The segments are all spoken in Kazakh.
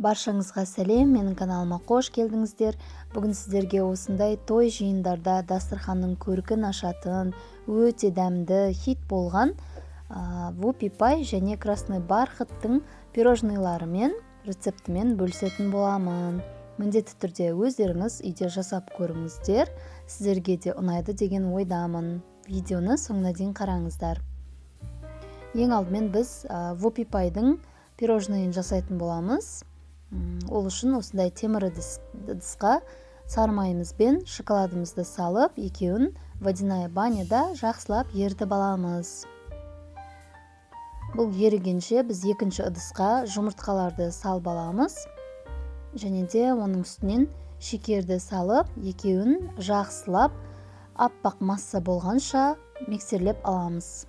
Баршаңызға сәлем, менің каналыма қош келдіңіздер. Бүгін сіздерге осындай той жиындарда дастарханның көркін ашатын, өте дәмді хит болған вупи пай және красный бархаттың пирожныйларымен рецептімен бөлісетін боламын. Міндетті түрде өздеріңіз үйде жасап көріңіздер. Сіздерге де ұнайды деген ойдамын. Видеоны соңына дейін қараңыздар. Ең алдымен біз вупи пайдың пирожныйын жасайтын боламыз. Ол үшін осындай темір ыдысқа сары майымызбен шоколадымызды салып, екеуін водяная баняда жақсылап ерітіп аламыз. Бұл ерігенше біз екінші ыдысқа жұмыртқаларды салып аламыз. Және де оның үстінен шекерді салып, екеуін жақсылап аппақ масса болғанша миксерлеп аламыз.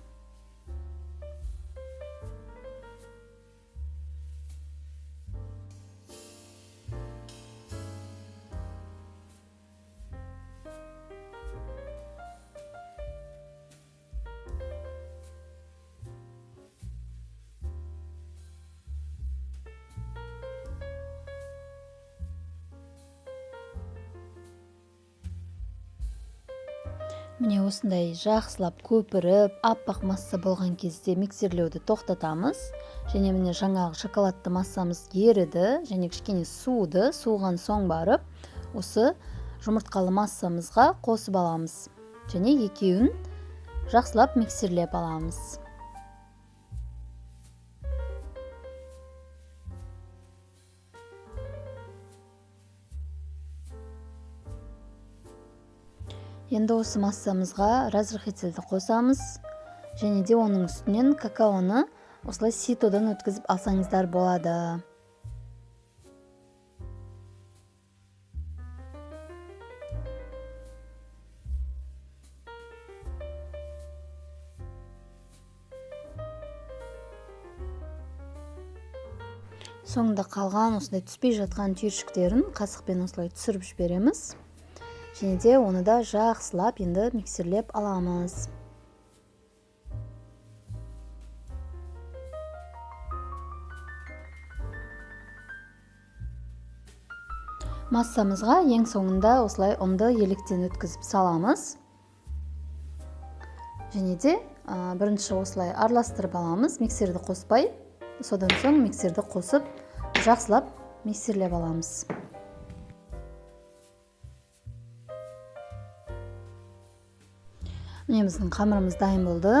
Міне осындай жақсылап көпіріп, аппақ масса болған кезде миксерлеуді тоқтатамыз. Және міне жаңағы шоколадты массамыз еріді, және кішкене суыған соң барып, осы жұмыртқалы массамызға қосып аламыз. Және екеуін жақсылап миксерлеп аламыз. Енді осы массамызға разрыхительді қосамыз. Және де оның үстінен какаоны осылай ситодан өткізіп алсаңыздар болады. Соңында қалған осындай түспей жатқан түйіршіктерін қасықпен осылай түсіріп жібереміз. Және де оны да жақсылап енді миксерлеп аламыз. Массамызға ең соңында осылай ұнды електен өткізіп саламыз. Және де бірінші осылай араластырып аламыз, миксерді қоспай. Содан соң миксерді қосып, жақсылап миксерлеп аламыз. Міне біздің қамырымыз дайын болды.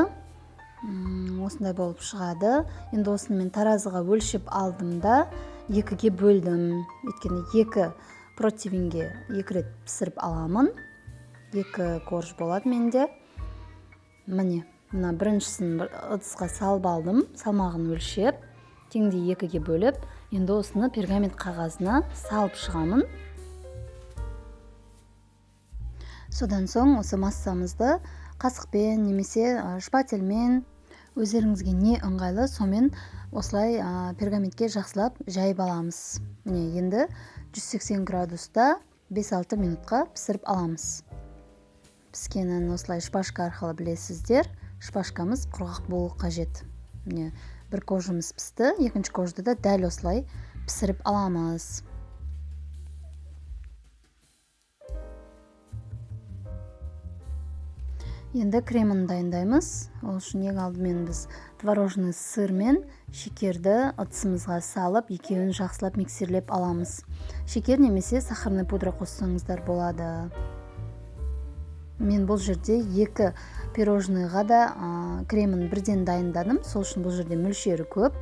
Осындай болып шығады. Енді осыны мен таразыға өлшеп алдым да, екіге бөлдім. Өйткені екі противеньге екі рет пісіріп аламын. Екі корж болады менде. Міне, мына біріншісін ыдысқа салып алдым, салмағын өлшеп, теңдей екіге бөліп, енді осыны пергамент қағазына салып шығамын. Содан соң осы массамызды қасықпен немесе шпательмен өздеріңізге не ыңғайлы, сомен осылай пергаментке жақсылап жайып аламыз. Міне енді 180 градуста 5-6 минутқа пісіріп аламыз. Піскенін осылай шпажка арқылы білесіздер. Шпажкамыз құрғақ болу қажет. Міне бір кожымыз пісті, екінші кожды да дәл осылай пісіріп аламыз. Енді кремін дайындаймыз. Ол үшін ең алдымен біз творожный сыр мен шекерді ыдысымызға салып, екеуін жақсылап миксерлеп аламыз. Шекер немесе сахарный пудра қоссаңыздар болады. Мен бұл жерде екі пирожныйға да кремін бірден дайындадым. Сол үшін бұл жерде мөлшері көп.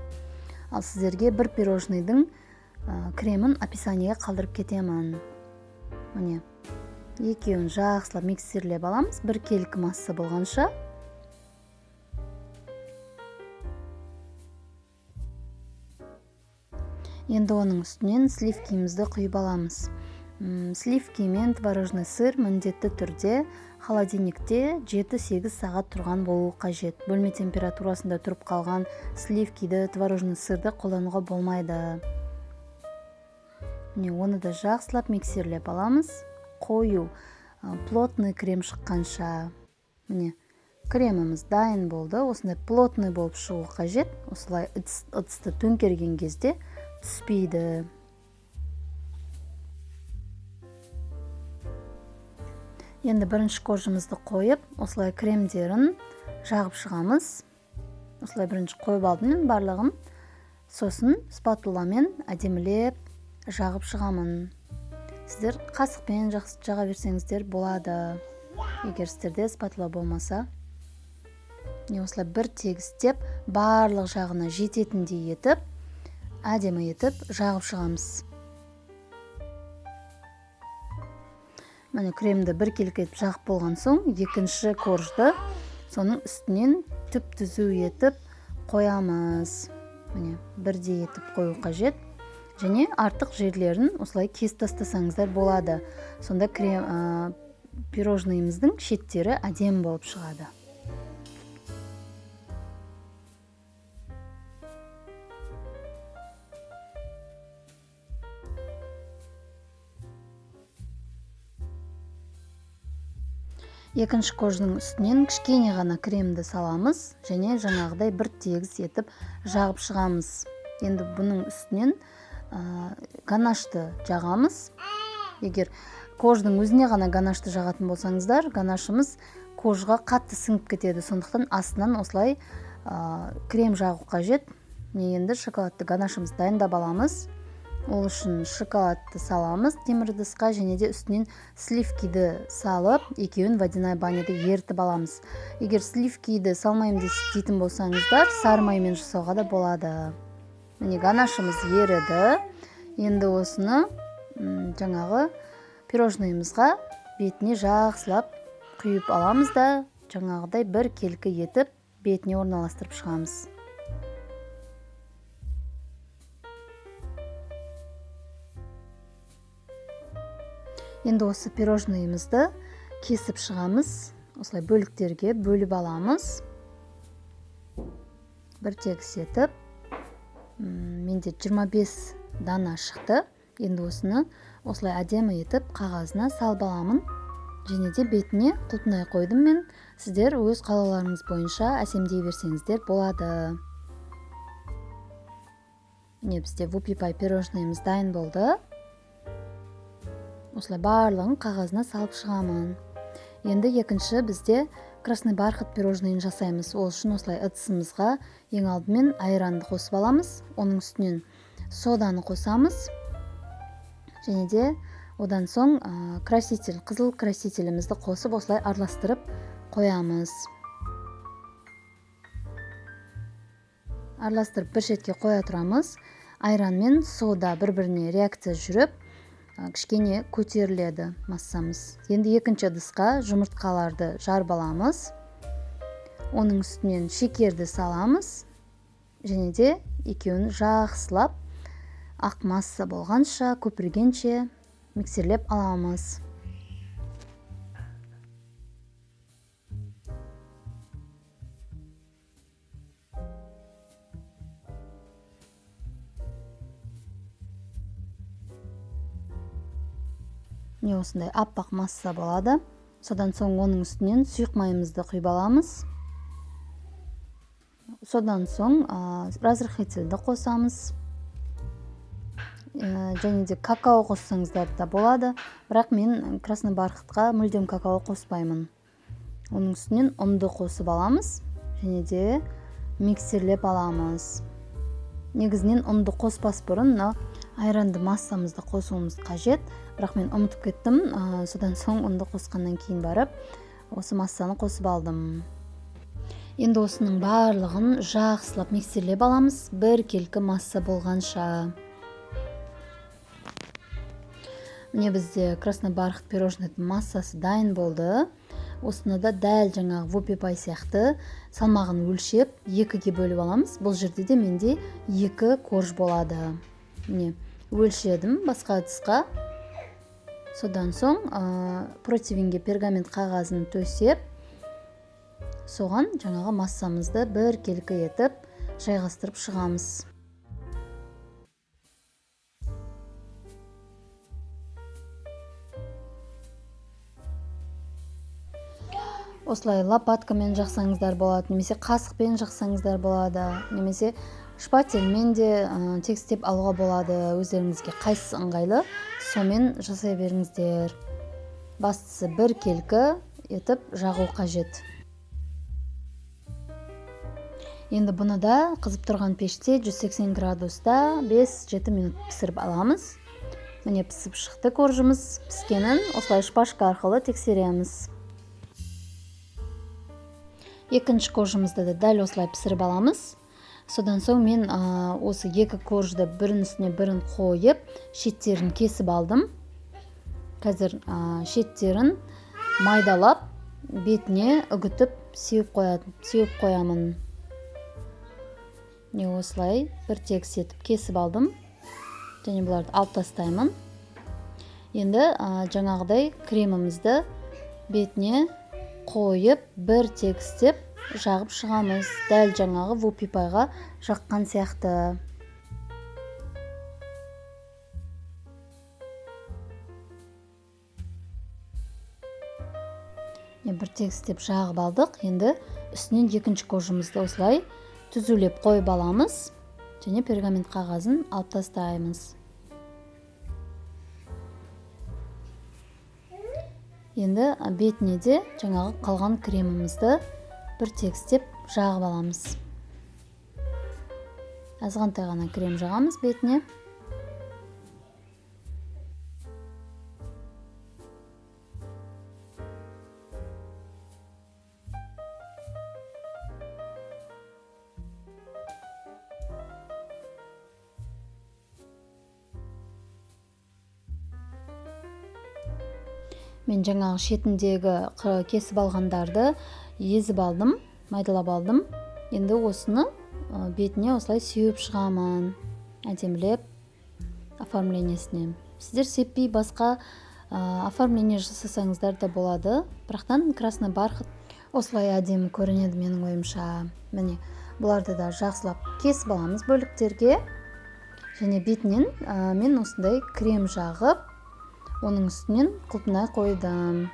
Ал сіздерге бір пирожныйдың кремін описаниеге қалдырып кетемін. Міне. Екеуін жақсылап миксерлеп аламыз, бір келкі масса болғанша. Енді оның үстінен сливкимізді құйып аламыз. Сливки мен творожный сыр міндетті түрде холодильникте 7-8 сағат тұрған болуы қажет. Бөлме температурасында тұрып қалған сливкиді, творожный сырды қолдануға болмайды. Оны да жақсылап миксерлеп аламыз. Қою, плотный крем шыққанша. Міне, креміміз дайын болды. Осындай плотный болып шығу қажет. Осылай ыдысты төңкерген кезде түспейді. Енді бірінші коржымызды қойып, осылай кремдерін жағып шығамыз. Осылай бірінші қойып алдым мен барлығын. Сосын спатуламен әдемілеп жағып шығамын. Сіздер қасықпен жаға берсеңіздер болады. Егер сіздерде спатула болмаса. Осылай бір тегістеп, барлық жағына жететіндей етіп, әдемі етіп жағып шығамыз. Міне кремді бір келкетіп жағып болған соң, екінші коржды соның үстінен түп-түзу етіп қоямыз. Міне бірдей етіп қою қажет. Және артық жерлерін осылай кесіп тастасаңыздар болады. Сонда пирожныйымыздың шеттері әдемі болып шығады. Екінші корждың үстінен кішкене ғана кремді саламыз, және жаңағыдай бір тегіс етіп жағып шығамыз. Енді бұның үстінен ганашты жағамыз. Егер корждың өзіне ғана ганашты жағатын болсаңыздар, ганашымыз коржға қатты сіңіп кетеді. Сондықтан астынан осылай крем жағу қажет. Енді шоколадты ганашымыз дайындап аламыз. Ол үшін шоколадты саламыз темір ыдысқа, және де үстінен сливкиді салып, екеуін водяной баняда ерітіп аламыз. Егер сливкиді салмаймын дейтін болсаңыздар, сары маймен жасауға да болады. Міне ганашымыз еріді. Енді осыны жаңағы пирожныйымызға бетіне жақсылап құйып аламыз да, жаңағыдай бір келкі етіп бетіне орналастырып шығамыз. Енді осы пирожныйымызды кесіп шығамыз. Осылай бөліктерге бөліп аламыз. Бір тегіс етіп. Менде 25 дана шықты. Енді осыны осылай әдемі етіп қағазына салып аламын. Және де бетіне құлпынай қойдым мен. Сіздер өз қалауларыңыз бойынша әсемдей берсеңіздер болады. Міне бізде вупи-пай пирожныйымыз дайын болды. Осылай барлығын қағазына салып шығамын. Енді екінші бізде красный бархат пирожныйын жасаймыз. Ол үшін осылай ыдысымызға ең алдымен айранды қосып аламыз. Оның үстінен соданы қосамыз. Және де одан соң краситель, қызыл красителімізді қосып осылай араластырып қоямыз. Араластырып бір шетке қоя тұрамыз. Айран мен сода бір-біріне реакция жүріп, кішкене көтеріледі массамыз. Енді екінші ыдысқа жұмыртқаларды жарып аламыз. Оның үстінен шекерді саламыз. Және де екеуін жақсылап ақ масса болғанша, көпіргенше миксерлеп аламыз. Не осындай аппақ масса болады. Содан соң оның үстінен сұйық майымызды құйып аламыз. Содан соң разрыхлительді қосамыз. Және де какао қоссаңыздар да болады. Бірақ мен красный бархатқа мүлдем какао қоспаймын. Оның үстінен ұнды қосып аламыз. Және де миксерлеп аламыз. Негізінен ұнды қоспас бұрын айранды массамызды қосуымыз қажет. Бірақ мен ұмытып кеттім. Содан соң ұнды қосқаннан кейін барып, осы массаны қосып алдым. Енді осының барлығын жақсылап миксерлеп аламыз, бір келкі масса болғанша. Міне бізде красный бархат пирожныйдың массасы дайын болды. Осыны да дәл жаңағы вупи-пай сияқты салмағын өлшеп, екіге бөліп аламыз. Бұл жерде де менде 2 корж болады. Міне өлшедім басқа ыдысқа. Содан соң противенге пергамент қағазын төсеп, соған жаңағы массамызды бір келкі етіп жайғастырып шығамыз. Осылай лопаткамен жақсаңыздар болады, немесе қасықпен жақсаңыздар болады, немесе шпательмен де тегістеп алуға болады, өздеріңізге қайсысы ыңғайлы сомен жасай беріңіздер. Бастысы бір келкі етіп жағу қажет. Енді бұны да қызып тұрған пеште 180 градуста 5-7 минут пісіріп аламыз. Міне пісіп шықты коржымыз. Піскенін осылай шпажка арқылы тексереміз. Екінші коржымызды да дәл осылай пісіріп аламыз. Содан соң мен осы екі коржды бірін үстіне бірін қойып, шеттерін кесіп алдым. Қазір шеттерін майдалап, бетіне үгітіп сеуіп қоямын. Не осылай бір тегіс етіп кесіп алдым. Және бұларды алып тастаймын. Енді жаңағыдай кремімізді бетіне қойып, бір тегістеп жағып шығамыз. Дәл жаңағы вупи пайға жаққан сияқты. Бір тегістеп жағып алдық. Енді үстінен екінші коржымызды осылай түзулеп қойып аламыз. Және пергамент қағазын алып тастаймыз. Енді бетіне де жаңағы қалған кремімізді бір тегістеп жағып аламыз. Азғантай ғана крем жағамыз бетіне. Мен жаңағы шетіндегі кесіп алғандарды езіп алдым, майдалап алдым. Енді осыны бетіне осылай сеуіп шығамын, әдемілеп оформлениесіне. Сіздер сеппей басқа оформление жасасаңыздар да болады. Бірақтан красный бархат осылай әдемі көрінеді менің ойымша. Міне, бұларды да жақсылап кесіп аламыз бөліктерге. Және бетінен мен осындай крем жағып, оның үстінен құлпынай қойдым.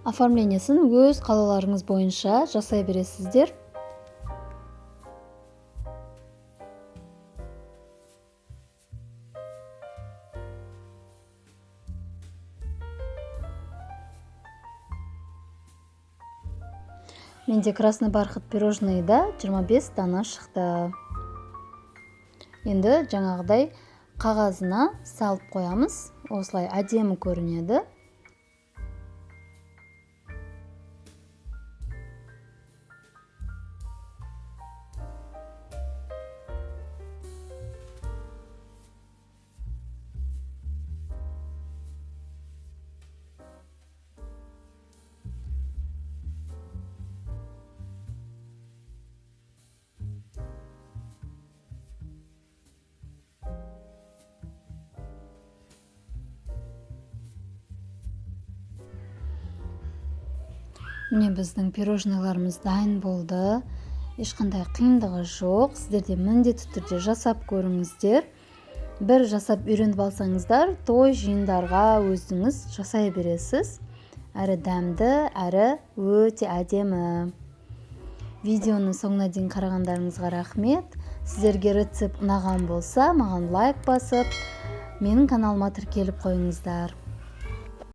Оформлениесін өз қалаларыңыз бойынша жасай бересіздер. Менде красный бархат пирожныйда 25 дана шықты. Енді жаңағыдай қағазына салып қоямыз. Осылай әдемі көрінеді. Міне біздің пирожныйларымыз дайын болды. Ешқандай қиындығы жоқ. Сіздер де міндетті түрде жасап көріңіздер. Бір жасап үйреніп алсаңыздар, той жиындарға өзіңіз жасай бересіз. Әрі дәмді, әрі өте әдемі. Видеоны соңына дейін қарағандарыңызға рахмет. Сіздерге рецепт ұнаған болса, маған лайк басып, менің каналыма тіркеліп қойыңыздар.